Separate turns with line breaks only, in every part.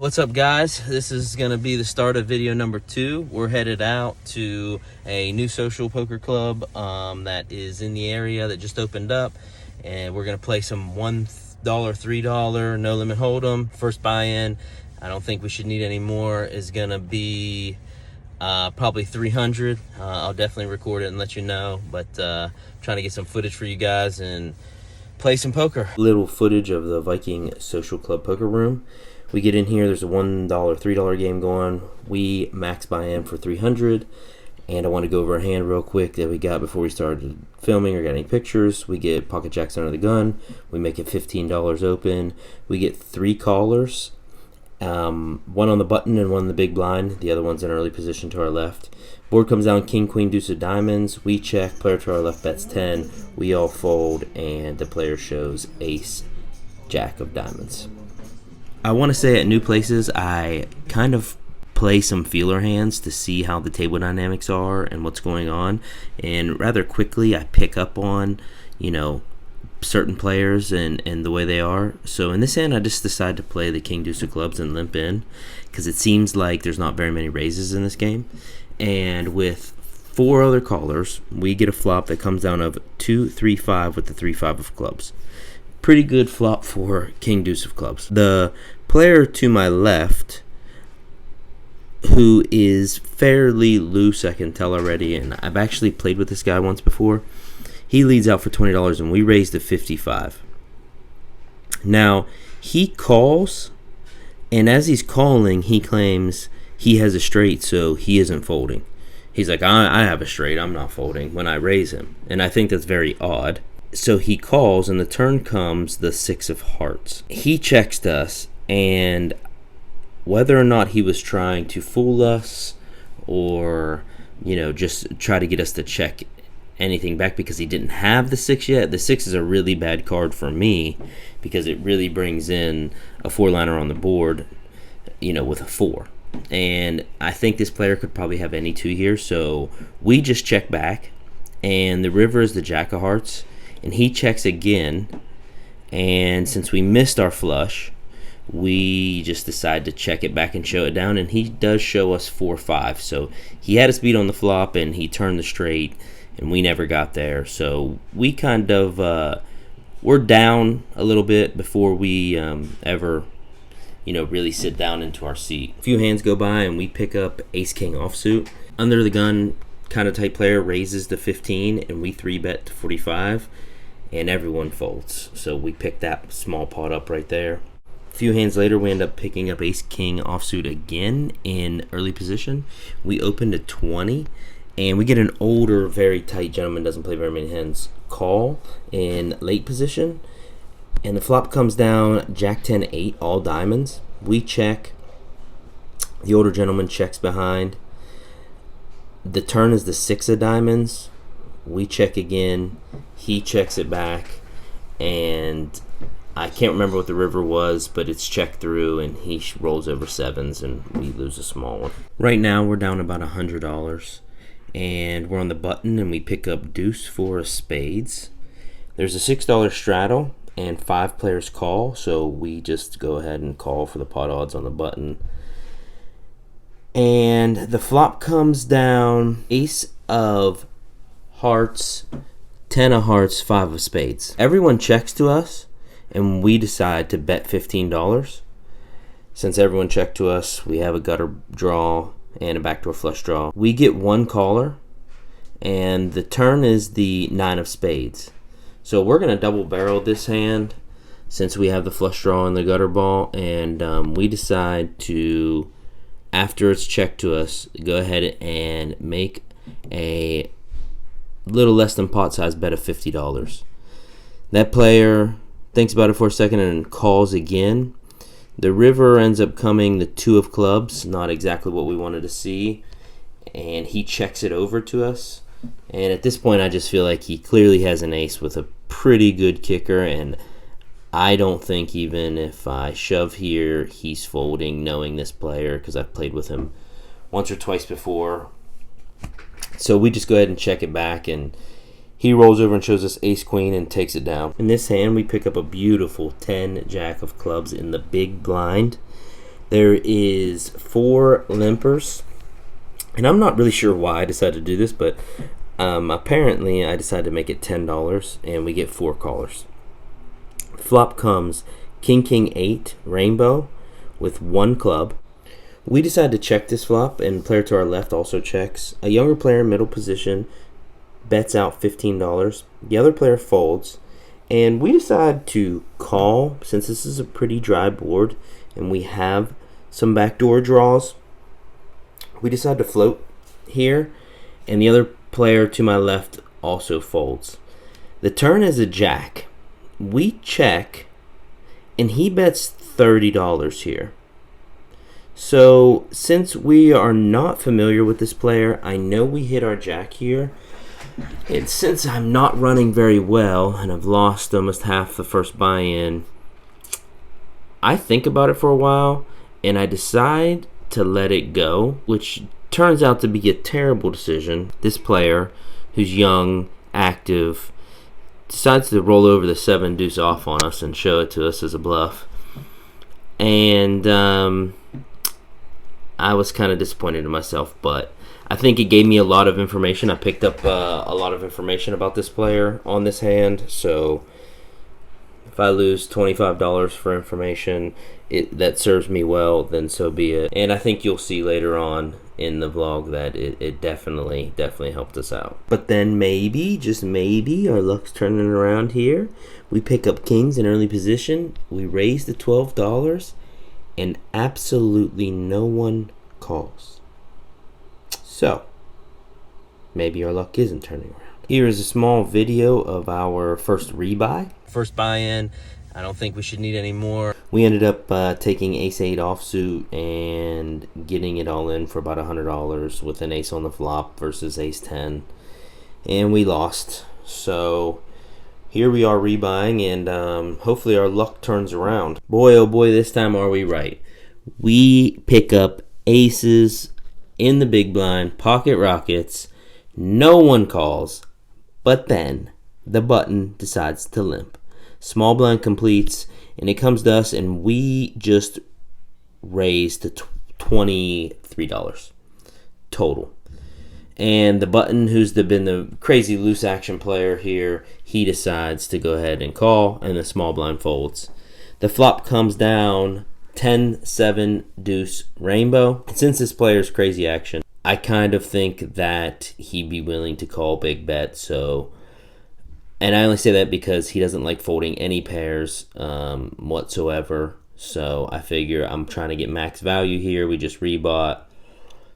What's up, guys? This is going to be the start of video number 2. We're headed out to a new social poker club that is in the area that just opened up, and we're going to play some $1, $3 no limit hold'em. First buy-in, I don't think we should need any more, is going to be probably 300. I'll definitely record it and let you know, but trying to get some footage for you guys and play some poker. Little footage of the Viking Social Club poker room. We get in here, there's a $1, $3 game going. We max buy in for 300, and I want to go over a hand real quick that we got before we started filming or got any pictures. We get pocket jacks under the gun. We make it $15 open. We get 3 callers, one on the button and one in the big blind. The other one's in early position to our left. Board comes down king, queen, deuce of diamonds. We check, player to our left bets 10. We all fold, and the player shows ace, jack of diamonds. I want to say at new places, I kind of play some feeler hands to see how the table dynamics are and what's going on. And rather quickly, I pick up on, certain players and the way they are. So in this hand, I just decided to play the king, deuce of clubs and limp in because it seems like there's not very many raises in this game. And with 4 other callers, we get a flop that comes down of 2, 3, 5 with the 3, 5 of clubs. Pretty good flop for king, deuce of clubs. The player to my left, who is fairly loose, I can tell already, and I've actually played with this guy once before, he leads out for $20, and we raised to $55. Now, he calls, and as he's calling, he claims he has a straight, so he isn't folding. He's like, I have a straight, I'm not folding when I raise him, and I think that's very odd. So he calls, and the turn comes the 6 of hearts. He checks us, and whether or not he was trying to fool us or, just try to get us to check anything back because he didn't have the 6 yet. The 6 is a really bad card for me because it really brings in a 4-liner on the board, with a 4. And I think this player could probably have any 2 here, so we just check back, and the river is the jack of hearts. And he checks again, and since we missed our flush, we just decide to check it back and show it down, and he does show us 4-5. So he had us beat on the flop, and he turned the straight, and we never got there. So we kind of, we're down a little bit before we ever, really sit down into our seat. A few hands go by, and we pick up ace-king offsuit. Under the gun, kind of tight player raises to 15, and we 3-bet to 45. And everyone folds. So we pick that small pot up right there. A few hands later, we end up picking up ace-king offsuit again in early position. We open to 20, and we get an older, very tight gentleman, doesn't play very many hands, call in late position. And the flop comes down jack 10, 8, all diamonds. We check. The older gentleman checks behind. The turn is the 6 of diamonds. We check again. He checks it back, and I can't remember what the river was, but it's checked through, and he rolls over 7s, and we lose a small one. Right now, we're down about $100, and we're on the button, and we pick up deuce 4 of spades. There's a $6 straddle, and 5 players call, so we just go ahead and call for the pot odds on the button. And the flop comes down ace of hearts, 10 of hearts, 5 of spades. Everyone checks to us, and we decide to bet $15. Since everyone checked to us, we have a gutter draw and a backdoor flush draw. We get 1 caller, and the turn is the 9 of spades. So we're going to double barrel this hand since we have the flush draw and the gutter ball, and we decide to, after it's checked to us, go ahead and make a little less than pot size bet of $50. That player thinks about it for a second and calls again. The river ends up coming the 2 of clubs, not exactly what we wanted to see, and he checks it over to us. And at this point, I just feel like he clearly has an ace with a pretty good kicker, and I don't think even if I shove here, he's folding knowing this player because I've played with him once or twice before. So we just go ahead and check it back, and he rolls over and shows us ace-queen and takes it down. In this hand, we pick up a beautiful 10 jack of clubs in the big blind, There is 4 limpers, and I'm not really sure why I decided to do this, but apparently I decided to make it $10, and we get 4 callers. Flop comes King King 8 Rainbow with 1 club. We decided to check this flop, and player to our left also checks. A younger player in middle position bets out $15. The other player folds, and we decide to call since this is a pretty dry board and we have some backdoor draws. We decide to float here, and the other player to my left also folds. The turn is a jack. We check, and he bets $30 here. So since we are not familiar with this player, I know we hit our jack here. And since I'm not running very well and I've lost almost half the first buy-in, I think about it for a while and I decide to let it go, which turns out to be a terrible decision. This player, who's young, active, decides to roll over the 7 deuce off on us and show it to us as a bluff. And I was kind of disappointed in myself, but I think it gave me a lot of information. I picked up a lot of information about this player on this hand, so if I lose $25 for information that serves me well, then so be it. And I think you'll see later on in the vlog that it definitely helped us out. But then maybe, just maybe, our luck's turning around here. We pick up kings in early position. We raise to $12, and absolutely no one calls. So, maybe our luck isn't turning around. Here is a small video of our first rebuy. First buy-in. I don't think we should need any more. We ended up taking ace-8 offsuit and getting it all in for about $100 with an ace on the flop versus ace-10. And we lost. So, here we are rebuying, and hopefully our luck turns around. Boy, oh boy, this time are we right. We pick up aces in the big blind, pocket rockets, no one calls, but then the button decides to limp. Small blind completes, and it comes to us, and we just raised to $23 total. And the button, who's been the crazy loose action player here, he decides to go ahead and call, and the small blind folds. The flop comes down 10-7 deuce rainbow. And since this player's crazy action, I kind of think that he'd be willing to call big bet. So, and I only say that because he doesn't like folding any pairs whatsoever. So I figure I'm trying to get max value here. We just rebought.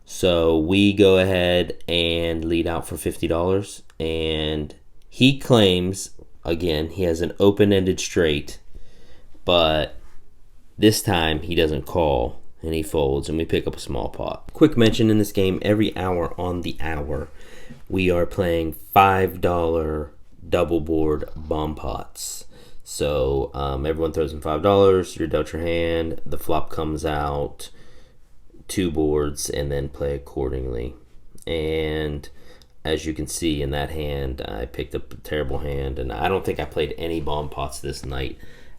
So we go ahead and lead out for $50. And he claims, again, he has an open-ended straight, but this time he doesn't call and he folds, and we pick up a small pot. Quick mention, in this game, every hour on the hour, we are playing $5 double board bomb pots. So everyone throws in $5, you're dealt your hand, the flop comes out, 2 boards, and then play accordingly. And as you can see in that hand, I picked up a terrible hand, and I don't think I played any bomb pots this night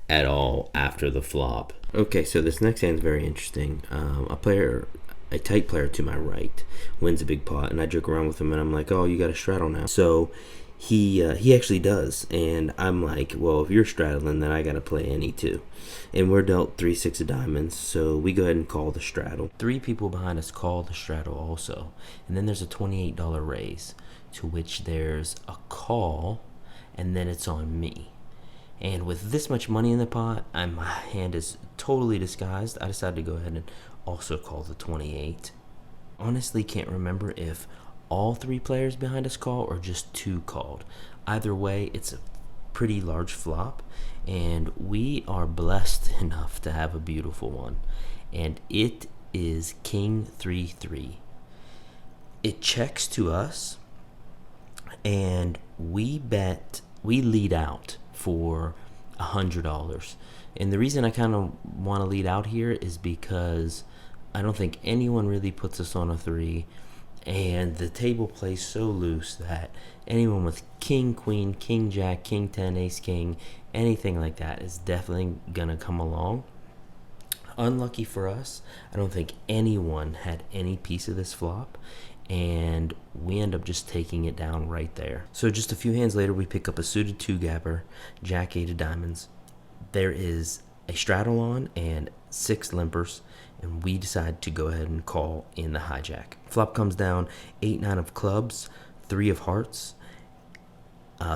at all after the flop. Okay, so this next hand is very interesting. A tight player to my right wins a big pot, and I joke around with him, and I'm like, oh, you got a straddle now. So he actually does, and I'm like, well, if you're straddling, then I got to play any too. And we're dealt 3-6 of diamonds, so we go ahead and call the straddle. 3 people behind us call the straddle also, and then there's a $28 raise, to which there's a call, and then it's on me. And with this much money in the pot, my hand is totally disguised. I decided to go ahead and also call the 28. Honestly, can't remember if all 3 players behind us call or just 2 called. Either way, it's a pretty large flop, and we are blessed enough to have a beautiful one. And it is King 3-3. It checks to us, and we lead out for $100. And the reason I kind of want to lead out here is because I don't think anyone really puts us on a 3, and the table plays so loose that anyone with king, queen, king, jack, king 10, ace, king, anything like that is definitely gonna come along. Unlucky for us, I don't think anyone had any piece of this flop, and we end up just taking it down right there. So just a few hands later, we pick up a suited 2-gapper, jack 8 of diamonds. There is a straddle on and 6 limpers, and we decide to go ahead and call in the hijack. Flop comes down 8-9 of clubs, 3 of hearts,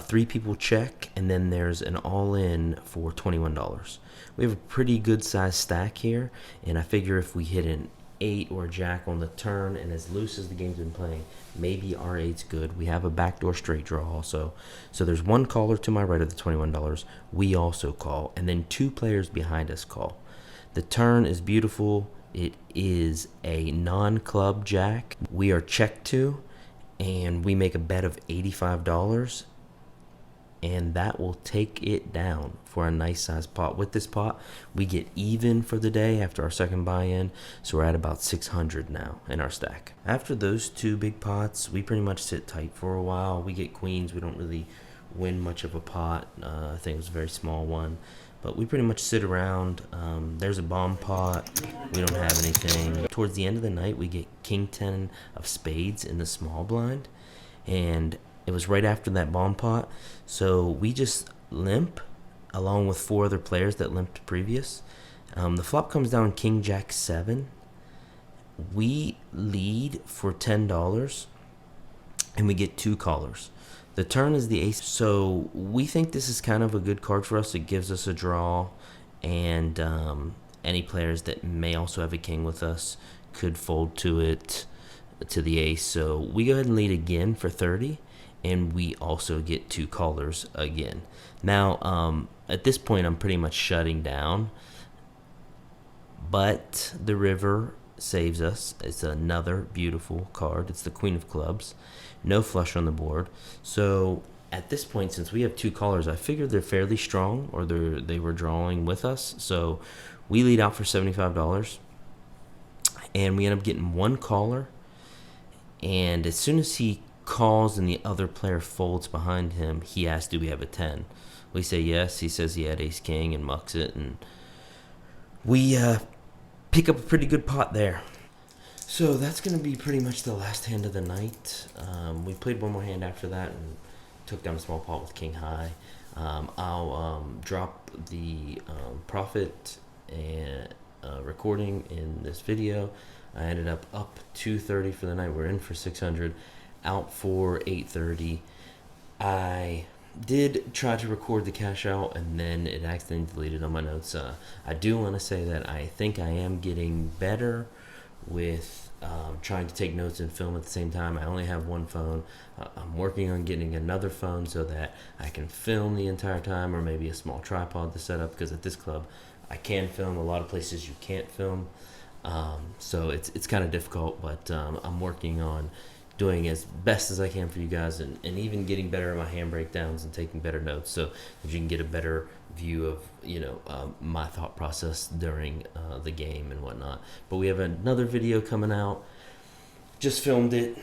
3 people check, and then there's an all-in for $21. We have a pretty good sized stack here, and I figure if we hit an 8 or a jack on the turn, and as loose as the game's been playing, maybe our 8's good. We have a backdoor straight draw also. So there's one caller to my right of the $21. We also call, and then 2 players behind us call. The turn is beautiful. It is a non-club jack. We are checked to, and we make a bet of $85. And that will take it down for a nice sized pot. With this pot, we get even for the day after our second buy-in, so we're at about 600 now in our stack. After those 2 big pots, we pretty much sit tight for a while. We get queens. We don't really win much of a pot. I think it was a very small one, but we pretty much sit around. There's a bomb pot. We don't have anything. Towards the end of the night, we get king 10 of spades in the small blind, and it was right after that bomb pot, so we just limp along with 4 other players that limped previous. The flop comes down king jack 7. We lead for $10, and we get 2 callers. The turn is the ace, so we think this is kind of a good card for us. It gives us a draw, and any players that may also have a king with us could fold to it, to the ace. So we go ahead and lead again for 30. And we also get 2 callers again. Now, at this point, I'm pretty much shutting down. But the river saves us. It's another beautiful card. It's the queen of clubs. No flush on the board. So at this point, since we have 2 callers, I figured they're fairly strong, or they were drawing with us. So we lead out for $75. And we end up getting 1 caller. And as soon as he calls and the other player folds behind him, he asks, do we have a 10? We say yes. He says he had ace king and mucks it, and we pick up a pretty good pot there. So that's going to be pretty much the last hand of the night. We played one more hand after that and took down a small pot with king high. I'll drop the profit and recording in this video. I ended up 230 for the night. We're in for 600. Out for 830. I did try to record the cash out, and then it accidentally deleted on my notes. I do want to say that I think I am getting better with trying to take notes and film at the same time. I only have one phone. I'm working on getting another phone so that I can film the entire time, or maybe a small tripod to set up, because at this club I can film. A lot of places you can't film, so it's kind of difficult, but I'm working on doing as best as I can for you guys, and even getting better at my hand breakdowns and taking better notes, so that you can get a better view of my thought process during the game and whatnot. But we have another video coming out. Just filmed it,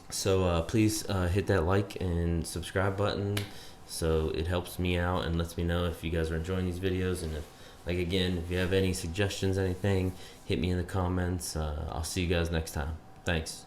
so please hit that like and subscribe button, so it helps me out and lets me know if you guys are enjoying these videos. And if you have any suggestions, anything, hit me in the comments. I'll see you guys next time. Thanks.